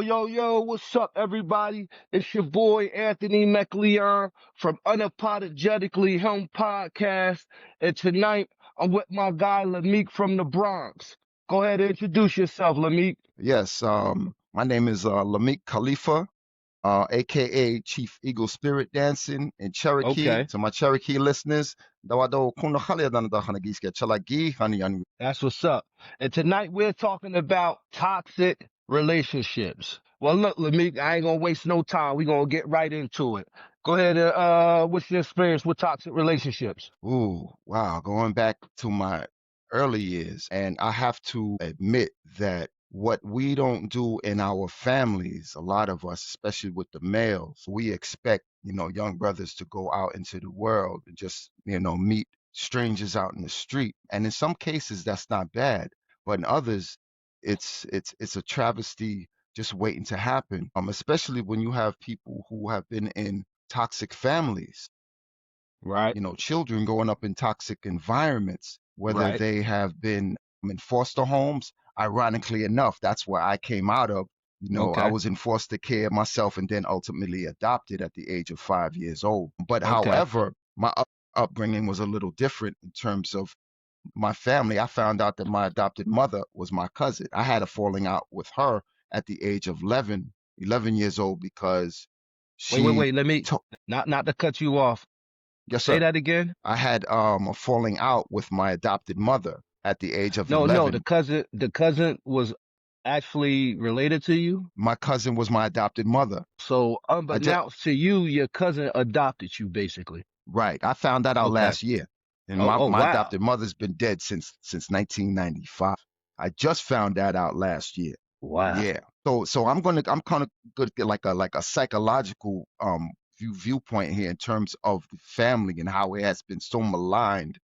Yo, what's up, everybody? It's your boy Anthony McLeon from Unapologetically Him Podcast. And tonight I'm with my guy Lameek from the Bronx. Go ahead and introduce yourself, Lameek. Yes, my name is Lamik Khalifa, aka Chief Eagle Spirit Dancing in Cherokee. Okay, To my Cherokee listeners, dawado kuno khali dan da hanagiske chalagi hani yani. that's what's up. And tonight we're talking about toxic relationships. Well, look, Lameek, I ain't gonna waste no time. We're gonna get right into it. Go ahead and what's your experience with toxic relationships? Ooh, wow, going back to my early years, and I have to admit that what we don't do in our families, a lot of us, especially with the males, we expect, young brothers to go out into the world and just, meet strangers out in the street. And in some cases, that's not bad, but in others, it's a travesty just waiting to happen. Especially when you have people who have been in toxic families, Right, children growing up in toxic environments, whether right. they have been in foster homes. Ironically enough, that's where I came out of. I Okay, was in foster care myself and then ultimately adopted at the age of 5 years old. But okay. however, my upbringing was a little different in terms of my family. I found out that my adopted mother was my cousin. I had a falling out with her at the age of 11 years old because she Wait. Let me took, not to cut you off. yes, Say sir. that again. I had a falling out with my adopted mother at the age of No. The 11. cousin was actually related to you. My cousin was my adopted mother. So I just unbeknownst to you, your cousin adopted you, basically. right. I found that out Okay. last year. And Oh, my wow. adopted mother's been dead since 1995. I just found that out last year. Wow. Yeah. So I'm kind of good at like a psychological viewpoint here in terms of the family and how it has been so maligned,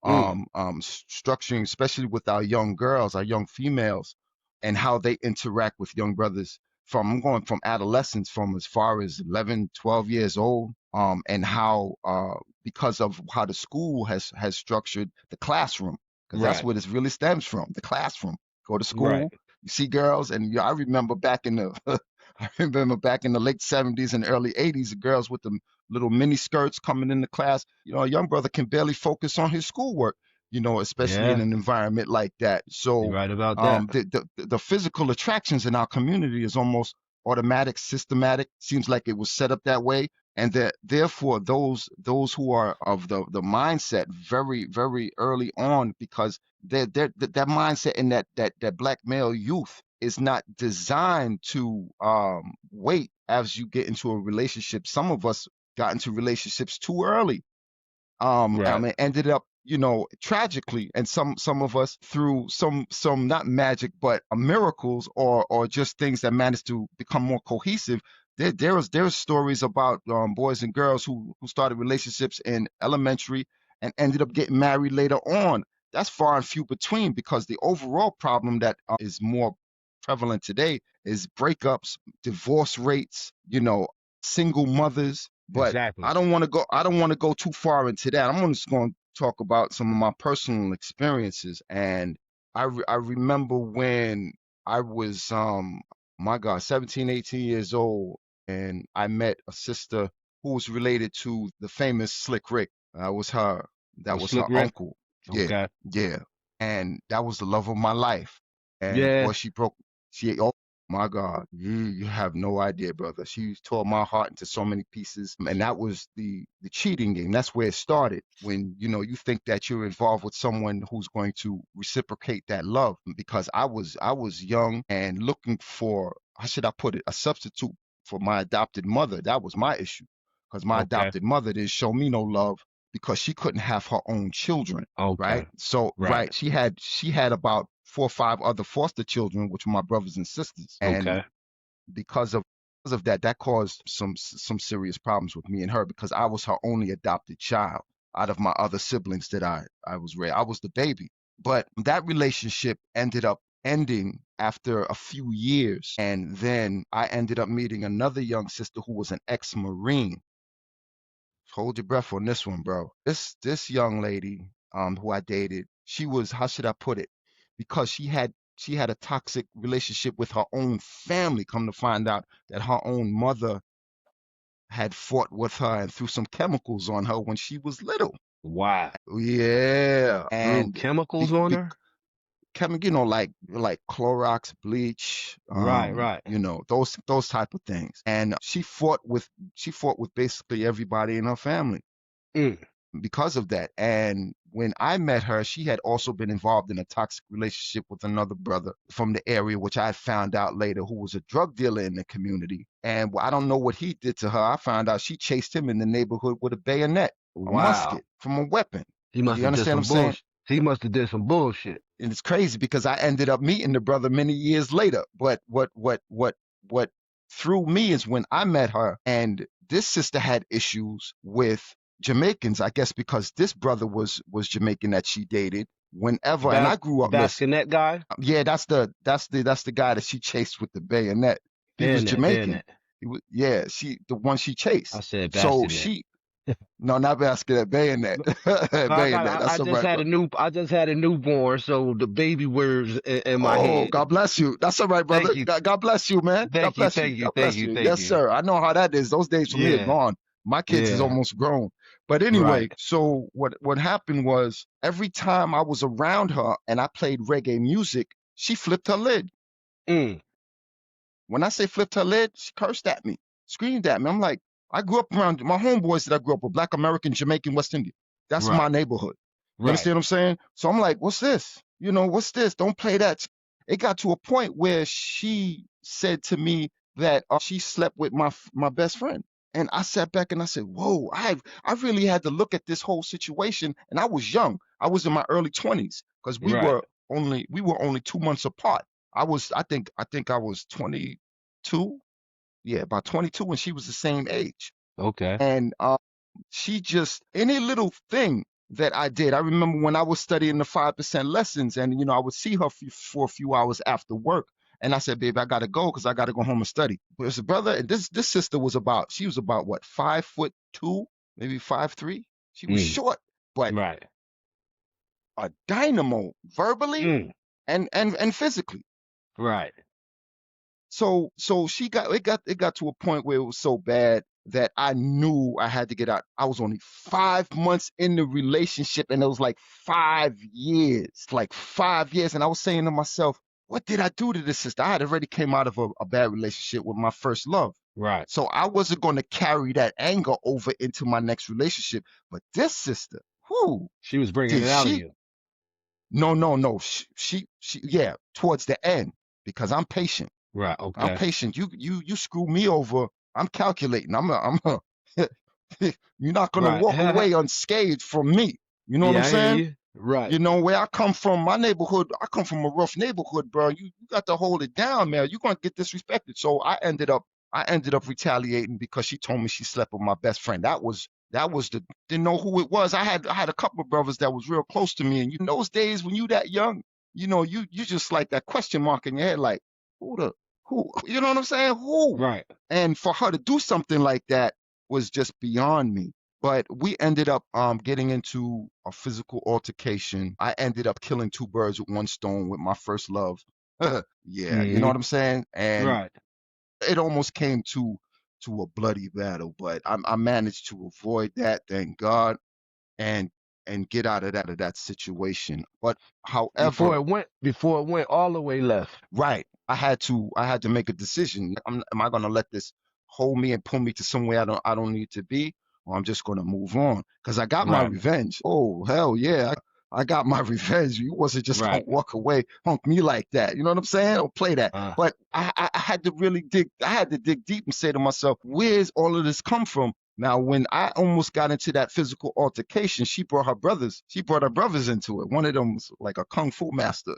Mm, structuring, especially with our young girls, our young females, and how they interact with young brothers from I'm going from adolescence, from as far as 11, 12 years old, and how because of how the school has structured the classroom, because that's right. where this really stems from, the classroom. Go to Right. school, you see girls, and I remember back in the I remember back in the late 70s and early 80s, the girls with the little mini skirts coming into class. A young brother can barely focus on his schoolwork, especially in Yeah, an environment like that. you're So right about that. the physical attractions in our community is almost automatic, systematic. Seems like it was set up that way, and that therefore those who are of the mindset very very early on, because that mindset in that black male youth is not designed to wait as you get into a relationship. Some of us got into relationships too early. Right. It ended up, tragically, and some of us through some not magic but miracles, or just things that managed to become more cohesive. There's stories about boys and girls who started relationships in elementary and ended up getting married later on. That's far and few between, because the overall problem that is more prevalent today is breakups, divorce rates, single mothers. But Exactly. I don't want to go too far into that. I'm just going to talk about some of my personal experiences. And I remember when I was my God, 17, 18 years old, and I met a sister who was related to the famous Slick Rick. That With was Slick her Rick. uncle. Yeah, Okay. yeah. And that was the love of my life. And Yeah. boy, oh my God, you have no idea, brother. She tore my heart into so many pieces, and that was the cheating game. That's where it started. When you think that you're involved with someone who's going to reciprocate that love. Because I was young and looking for, how should I put it, a substitute for my adopted mother. That was my issue, because my Okay. adopted mother didn't show me no love because she couldn't have her own children, right? Okay. So, Right. right, she had about 4 or 5 other foster children, which were my brothers and sisters, and Okay. because of that, that caused some serious problems with me and her, because I was her only adopted child out of my other siblings that I was raised. I was the baby, but that relationship ended up ending after a few years, and then I ended up meeting another young sister who was an ex-Marine. Hold your breath on this one, bro. This young lady who I dated, she was, how should I put it? Because she had she had a toxic relationship with her own family. Come to find out that her own mother had fought with her and threw some chemicals on her when she was little. Wow. Yeah, Threw and chemicals be, on be, her? you know, like Clorox, bleach, Right, right. you know, those type of things. And she fought with basically everybody in her family Mm. because of that. And when I met her, she had also been involved in a toxic relationship with another brother from the area, which I found out later, who was a drug dealer in the community. And I don't know what he did to her. I found out she chased him in the neighborhood with a bayonet, a Wow. musket from a weapon. He must You have did understand what I'm some saying? bullshit. He must have did some bullshit. And it's crazy because I ended up meeting the brother many years later. But what threw me is when I met her, and this sister had issues with Jamaicans, I guess because this brother was Jamaican that she dated. Whenever, and I grew The up missing. bassinet guy? Yeah, that's the guy that she chased with the bayonet. He was Bayonet, Jamaican. bayonet. He was, yeah, the one she I chased. said So bassinet. she no, not basket, that bayonet. Bayonet. I That's all just right, had brother. I just had a newborn, so the baby words in my Oh, head. God bless you. That's all right, brother. Thank you, God bless you, man. God thank you, bless you. thank you, God thank bless you, you. thank Yes, you. sir. I know how that is. Those days for me are Yeah, gone. My kids is yeah, almost grown. But anyway, right. so what happened was every time I was around her and I played reggae music, she flipped her lid. Mm, When I say flipped her lid, she cursed at me, screamed at me. I'm like, I grew up around my homeboys that I grew up with, Black American, Jamaican, West Indian. That's right, my neighborhood. You right, understand what I'm saying? So I'm like, what's this? You know, what's this? Don't play that. It got to a point where she said to me that she slept with my best friend. And I sat back and I said, whoa, I really had to look at this whole situation. And I was young. I was in my early 20s because right. we were only 2 months apart. I think I was 22. Yeah, about 22, and she was the same age. Okay. And she just any little thing that I did. I remember when I was studying the 5% lessons, and I would see her for a few hours after work. And I said, babe, I gotta go because I gotta go home and study. But it's a brother, and this sister she was about what, 5'2", maybe 5'3". She was Mm, short, but right. a dynamo verbally Mm, and physically. right, So it got to a point where it was so bad that I knew I had to get out. I was only 5 months in the relationship, and it was like 5 years, like 5 years. And I was saying to myself, what did I do to this sister? I had already came out of a bad relationship with my first love. right. So I wasn't going to carry that anger over into my next relationship. But this sister, who She was bringing did it out of she? you. No, no, no. Yeah, towards the end, because I'm patient. Right. I'm Okay. patient. You screw me over. I'm calculating. You're not gonna Right. walk away unscathed from me. You know what I'm Yeah, I hear saying? you. Right. You know where I come from, my neighborhood. I come from a rough neighborhood, bro. You got to hold it down, man. You're gonna get disrespected. So I ended up retaliating because she told me she slept with my best friend. That was the didn't know who it was. I had a couple of brothers that was real close to me, and in those days when you that young, you just like that question mark in your head, like who the who, you know what I'm saying? Who? Right. And for her to do something like that was just beyond me. But we ended up getting into a physical altercation. I ended up killing two birds with one stone with my first love. Yeah, you know Hmm. what I'm saying? And Right. it almost came to a bloody battle, but I managed to avoid that, thank God, and get out of that situation. But however, Before it went all the way left. right, I had to make a decision. Am I going to let this hold me and pull me to somewhere I don't need to be, or I'm just going to move on? Because I got my Right. revenge. Oh hell yeah, I got my revenge. You wasn't just gonna Right. walk away, hunk me like that. You know what I'm saying? Don't play that. Uh, But I had to really dig. I had to dig deep and say to myself, where's all of this come from? Now, when I almost got into that physical altercation, she brought her brothers. She brought her brothers into it. One of them was like a kung fu master.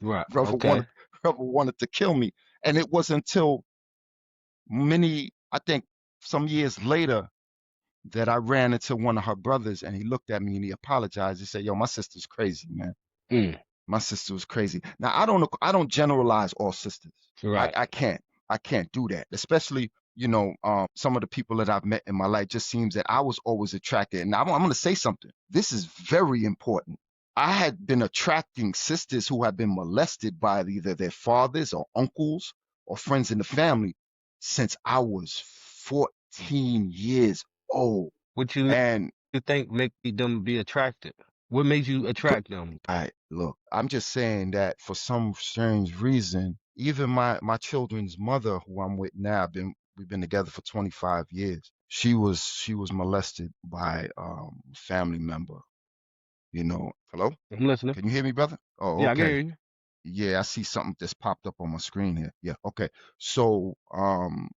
right. Brother wanted Okay. brother wanted to kill me. And it wasn't until I think some years later that I ran into one of her brothers and he looked at me and he apologized. He said, yo, my sister's crazy, man. Mm, My sister was crazy. Now I don't generalize all sisters. I, right. I can't. I can't do that. Especially, some of the people that I've met in my life just seems that I was always attracted. And I'm gonna say something. This is very important. I had been attracting sisters who had been molested by either their fathers or uncles or friends in the family since I was 14 years old. What you And you think make them be attracted? What made you attract them? I look, I'm just saying that for some strange reason, even my children's mother, who I'm with now, we've been together for 25 years. She was molested by a family member. Hello? I'm listening. Can you hear me, brother? Oh, Yeah, I can okay. hear you. Yeah, I see something that's popped up on my screen here. Yeah, okay. So,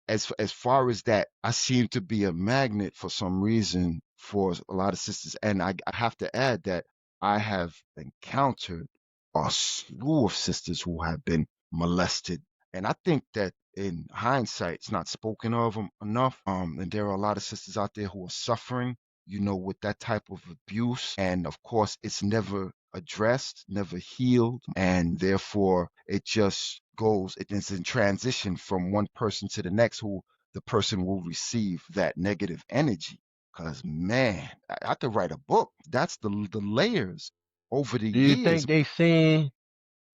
as far as that, I seem to be a magnet for some reason for a lot of sisters, and I have to add that I have encountered a slew of sisters who have been molested, and I think that in hindsight, it's not spoken of enough. And there are a lot of sisters out there who are suffering, with that type of abuse, and of course, it's never addressed, never healed, and therefore it just goes, it is in transition from one person to the next who the person will receive that negative energy. Because man, I could write a book. That's the layers over the Do you years. think they seen?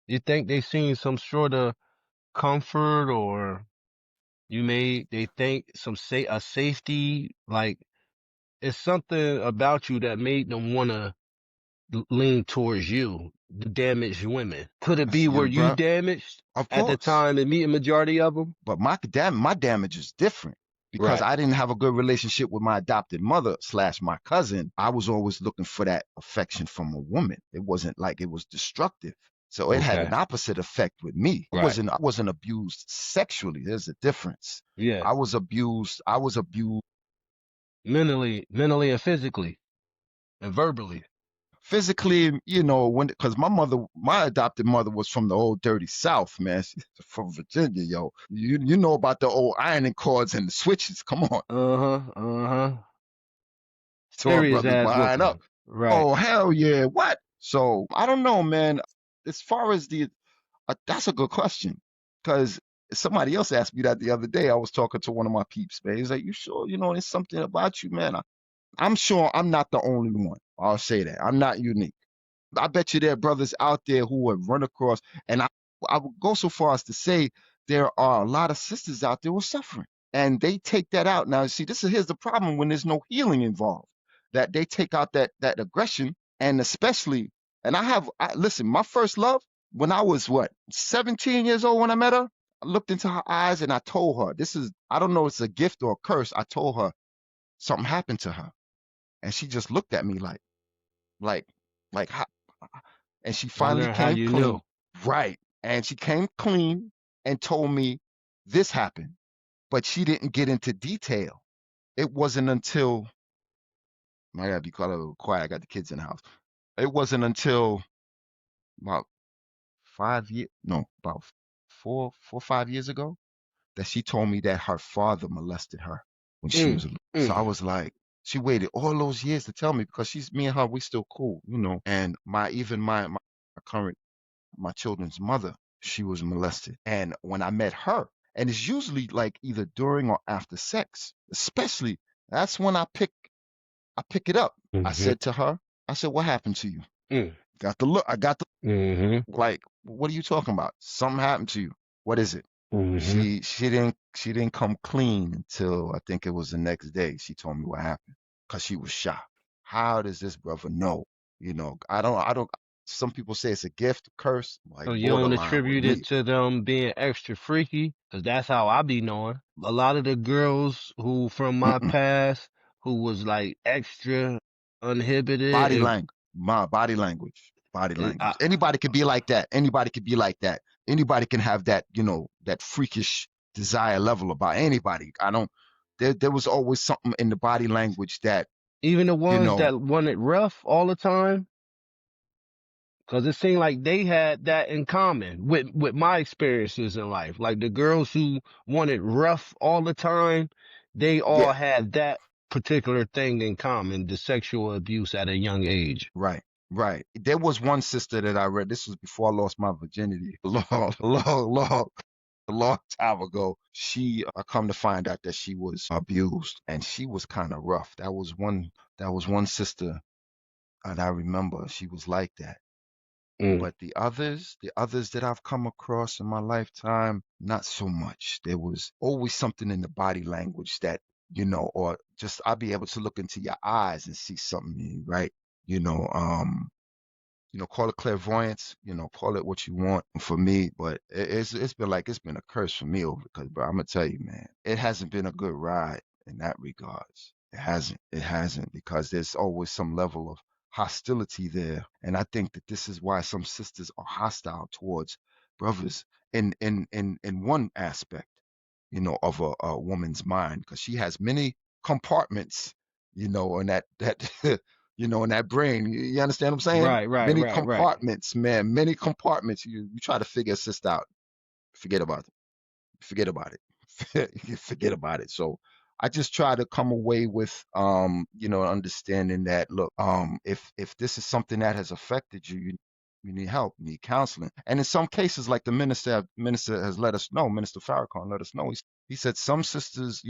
You think they seen some sort of comfort, or they think some say a safety, like it's something about you that made them want to lean towards you, the damaged women. Could it be where you Bro, damaged of at the course. time and meeting majority of them? But my damage is different because Right. I didn't have a good relationship with my adopted mother slash my cousin. I was always looking for that affection from a woman. It wasn't like it was destructive. So it had Okay. an opposite effect with me. I Right. wasn't I wasn't abused sexually. There's a difference. Yeah. I was abused Mentally and physically and verbally. physically, because my adopted mother was from the old dirty South, man. She's from Virginia, yo. You know about the old ironing cords and the switches. Come on. Uh-huh. Uh-huh. So our Serious brothers ass behind up. whooping. Right. Oh hell yeah! What? So I don't know, man. As far as that's a good question, because somebody else asked me that the other day. I was talking to one of my peeps, man. He's like, "You sure? There's something about you, man." I'm sure I'm not the only one. I'll say that I'm not unique. I bet you there are brothers out there who have run across, and I would go so far as to say there are a lot of sisters out there who are suffering, and they take that out. Now, see, here's the problem when there's no healing involved, that they take out that aggression, and especially, and listen, my first love when I was 17 years old when I met her, I looked into her eyes and I told her, I don't know, if it's a gift or a curse. I told her something happened to her, and she just looked at me like, like, how, and she finally Wondering how came you clean. knew. Right. And she came clean and told me this happened, but she didn't get into detail. It wasn't until I gotta be quiet, a little quiet. I got the kids in the house. It wasn't until about 5 years, no, about 5 years ago that she told me that her father molested her when she Mm, was. So mm. I was like, she waited all those years to tell me because me and her, we still cool. And my current my children's mother, she was molested. And when I met her, and it's usually like either during or after sex, especially, that's when I pick it up. I Mm-hmm. said to her, I said, what happened to you? Mm. Got the look. I got the Mm-hmm. like, what are you talking about? Something happened to you. What is it? Mm-hmm. She didn't come clean until I think it was the next day. She told me what happened because she was shocked. How does this brother know? I don't. Some people say it's a gift, a curse, like So you don't borderline with attribute it me. to them being extra freaky? Cause that's how I be knowing. A lot of the girls who from my Mm-mm. past who was like extra uninhibited Body and language, my body language, body it, language. Anybody could be like that. Anybody could be like that. Anybody can have that freakish desire level about anybody. I don't. There was always something in the body language that even the you ones know. that want it rough all the time. Cause it seemed like they had that in common with my experiences in life. Like the girls who wanted rough all the time, they all Yeah, had that particular thing in common, the sexual abuse at a young age. right, right. There was one sister that I read. This was before I lost my virginity. A long time ago. I come to find out that she was abused and she was kind of rough. That was one sister And I remember she was like that. Mm. But the others that I've come across in my lifetime, not so much. There was always something in the body language that, or just I'll be able to look into your eyes and see something, right? You know, um, call it clairvoyance, call it what you want for me, but it's been like it's been a curse for me over because, bro, I'm gonna tell you, man, it hasn't been a good ride in that regards. It hasn't because there's always some level of hostility there, and I think that this is why some sisters are hostile towards brothers in one aspect, of a woman's mind because she has many compartments, and that in that brain. You understand what I'm saying? Right, right, Many right, right. compartments, man. Many compartments. You try to figure a sister out. Forget about it. Forget about it. Forget about it. So I just try to come away with understanding that look, if this is something that has affected you, you need help, you need counseling. And in some cases, like the minister has let us know, Minister Farrakhan let us know, he said some sisters,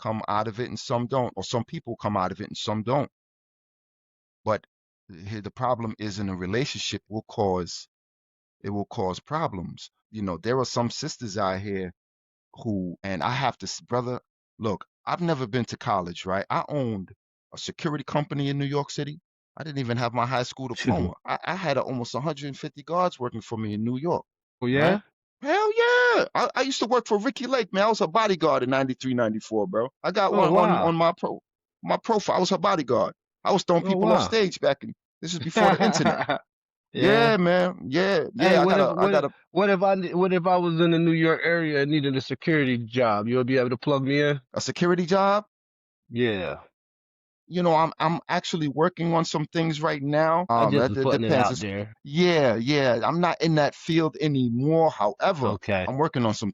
come out of it and some don't, or some people come out of it and some don't. But here the problem is in a relationship will cause problems. There are some sisters out here who, and I have to, brother, look, I've never been to college, right? I owned a security company in New York City. I didn't even have my high school diploma. Oh I had almost 150 guards working for me in New York, right? yeah? Hell yeah. I used to work for Ricky Lake, man. I was her bodyguard in 93, 94, bro. I got Oh one on wow. my profile. I was her bodyguard. I was throwing Oh people off wow. stage back in, this is before the internet. Yeah. Yeah, man. Yeah, Hey, yeah. what if I was in the New York area and needed a security job? You'll be able to plug me in? A security job. Yeah. I'm actually working on some things right now. I just That, was that putting it depends. out there. Yeah, yeah. I'm not in that field anymore. However, Okay. I'm working on some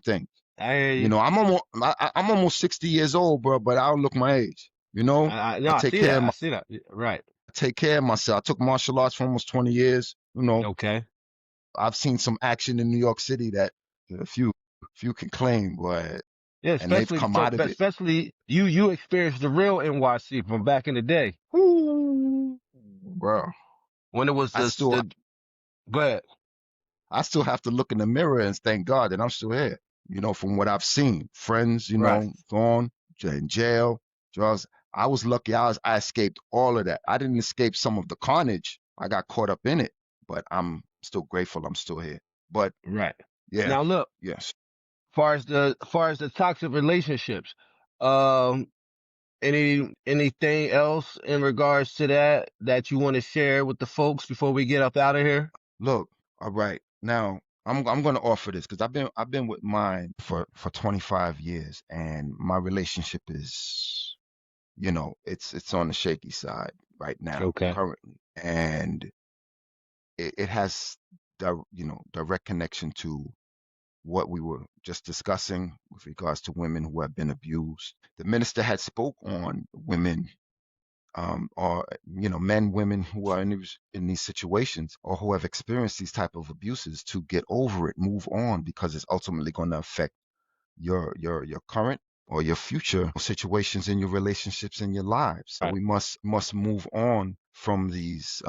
things. I hear you. I'm almost 60 years old, bro, but I don't look my age. No, I I take see care that. of I my, see that. Right. I take care of myself. I took martial arts for almost 20 years. Okay. I've seen some action in New York City that a few can claim, boy, Yeah, and they've come out of it. especially you experienced the real NYC from back in the day Whoo, bro. when it was I still the go ahead. I still have to look in the mirror and thank God that I'm still here. From what I've seen, friends, Right. gone in jail, drugs. I was lucky. I escaped all of that. I didn't escape some of the carnage. I got caught up in it, but I'm still grateful I'm still here. But Right. yeah, Now look, yes. far as the toxic relationships, um, anything else in regards to that you want to share with the folks before we get up out of here? Look, all right. Now I'm gonna offer this because I've been with mine for 25 years, and my relationship is, it's on the shaky side right now, Okay. currently, and it has direct connection to what we were just discussing with regards to women who have been abused. The minister had spoke on women, or men, women who are in these situations or who have experienced these type of abuses to get over it, move on, because it's ultimately going to affect your current or your future situations in your relationships in your lives. So Right. we must move on from these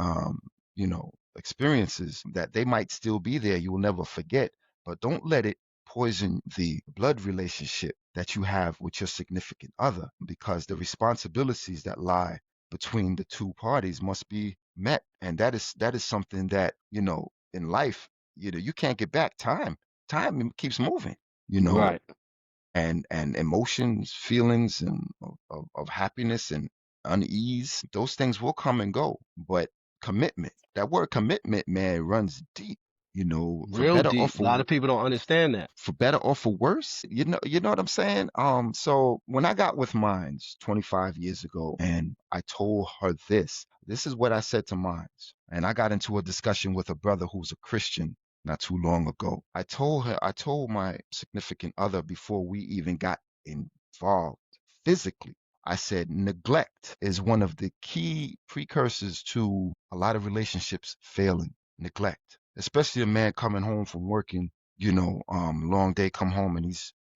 experiences that they might still be there. You will never forget, but don't let it poison the blood relationship that you have with your significant other, because the responsibilities that lie between the two parties must be met, and that is something that in life, you can't get back. Time keeps moving, you know Right. and emotions, feelings, and of happiness and unease, those things will come and go. But commitment, that word commitment, man, runs deep, for Real better or deep. A lot for of people don't understand that. worse. You know what I'm saying? So when I got with Mines 25 years ago, and I told her this is what I said to Mines. And I got into a discussion with a brother who's a Christian not too long ago. I told my significant other before we even got involved physically. I said neglect is one of the key precursors to a lot of relationships failing. Neglect, especially a man coming home from working, long day, come home, and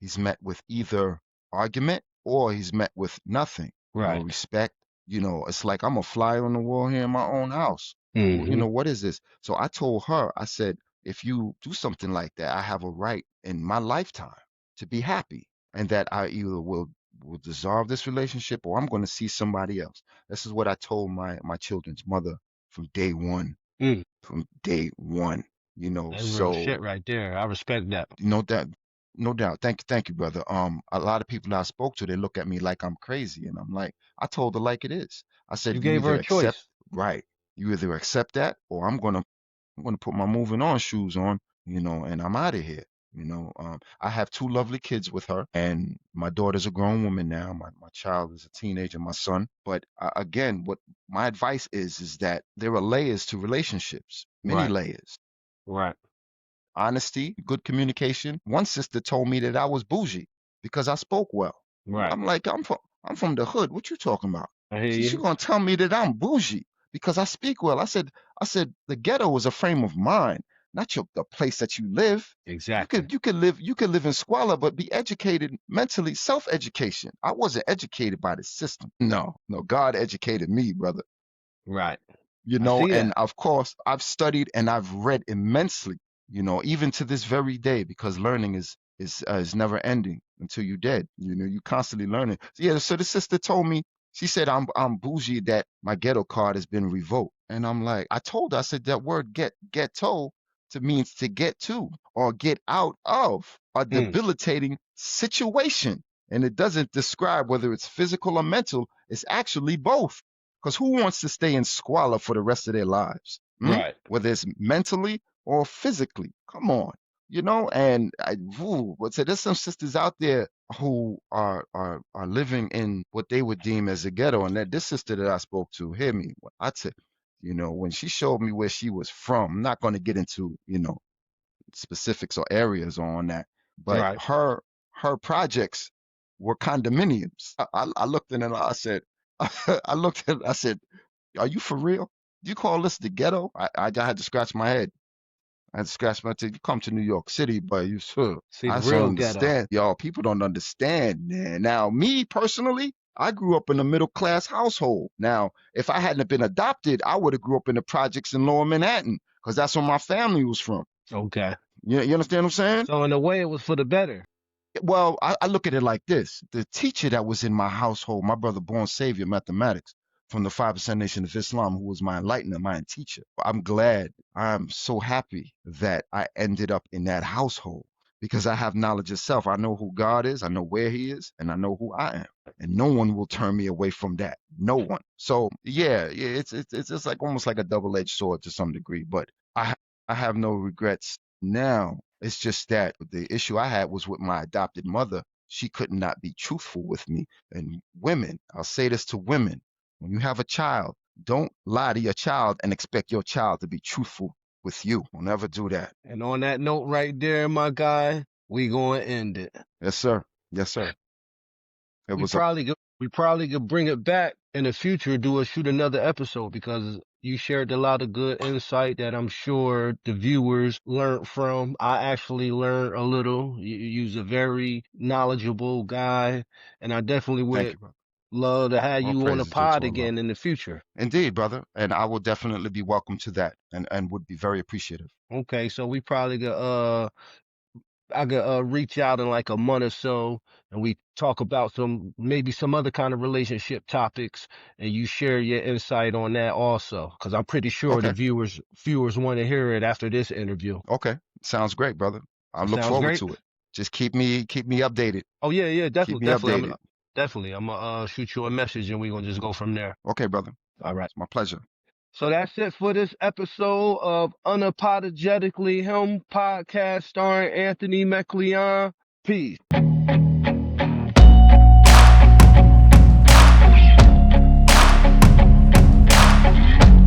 he's met with either argument or he's met with nothing, no Right. respect, It's like I'm a fly on the wall here in my own house. Mm-hmm. What is this? So I told her, I said, if you do something like that, I have a right in my lifetime to be happy, and that I either will dissolve this relationship or I'm going to see somebody else. This is what I told my children's mother from day one. Mm. From day one, That's real shit so right there. I respect that. no doubt, no doubt. Thank you, brother. A lot of people that I spoke to, they look at me like I'm crazy, and I'm like, I told her like it is. I said, You you gave her either a accept, choice. right? You either accept that, or I'm gonna put my moving on shoes on, and I'm out of here. I have two lovely kids with her, and my daughter's a grown woman now. My child is a teenager, my son. But again, what my advice is that there are layers to relationships, many Right. layers. Right. Honesty, good communication. One sister told me that I was bougie because I spoke well. Right. I'm like, I'm from the hood. What you talking about? I hear She's you. gonna tell me that I'm bougie because I speak well. I said the ghetto is a frame of mind, not the place that you live. You Exactly. could you could live you could live in squalor but be educated mentally, self-education. I wasn't educated by the system. No, no, God educated me, brother. Right. I see And that. of course I've studied and I've read immensely, even to this very day, because learning is never ending until you're dead. You constantly learning. So, yeah, so the sister told me, she said I'm bougie, that my ghetto card has been revoked. And I'm like, I told her, I said that word ghetto to means to get to or get out of a Mm. debilitating situation. And it doesn't describe whether it's physical or mental. It's actually both. Because who wants to stay in squalor for the rest of their lives? Right. Whether it's mentally or physically. Come on. And but say there's some sisters out there who are living in what they would deem as a ghetto. And that this sister that I spoke to, hear me, I tell when she showed me where she was from, I'm not going to get into, specifics or areas on that, but Right. her projects were condominiums. I looked in and I said, I said, are you for real? Do you call this the ghetto? I had to scratch my head. I had to scratch my head. You come to New York City, but you sure. See I the just don't real ghetto. understand. Y'all, people don't understand, man. Now, me personally, I grew up in a middle class household. Now, if I hadn't been adopted, I would have grew up in the projects in Lower Manhattan, because that's where my family was from. Okay. You understand what I'm saying? So in a way, it was for the better. Well, I look at it like this. The teacher that was in my household, my brother, born savior, mathematics, from the 5% Nation of Islam, who was my enlightener, my teacher. I'm glad, I'm so happy that I ended up in that household, because I have knowledge of self. I know who God is, I know where he is, and I know who I am. And no one will turn me away from that. No one. So yeah, it's just like almost like a double-edged sword to some degree. But I I have no regrets now. It's just that the issue I had was with my adopted mother. She could not be truthful with me. And women, I'll say this to women: when you have a child, don't lie to your child and expect your child to be truthful with you. Don't ever do that. And on that note right there, my guy, we gonna end it. Yes, sir. Yes, sir. It We was a probably could we probably could bring it back in the future, shoot another episode, because you shared a lot of good insight that I'm sure the viewers learned from. I actually learned a little. You're a very knowledgeable guy, and I definitely thank would you, brother. love to have All you on the praises due pod to Allah. again in the future. Indeed, brother. And I will definitely be welcome to that, and would be very appreciative. Okay, so we probably could I could reach out in like a month or so, and we talk about maybe some other kind of relationship topics, and you share your insight on that also, because I'm pretty sure the Okay. viewers want to hear it after this interview. Okay. Sounds great, brother. I That look sounds forward great. to it. Just keep me updated. Oh yeah, yeah, Keep definitely, me updated. definitely. I'm gonna shoot you a message, and we're gonna just go from there. Okay, brother. All right. It's my pleasure. So that's it for this episode of Unapologetically Him podcast starring Anthony McLeon. Peace.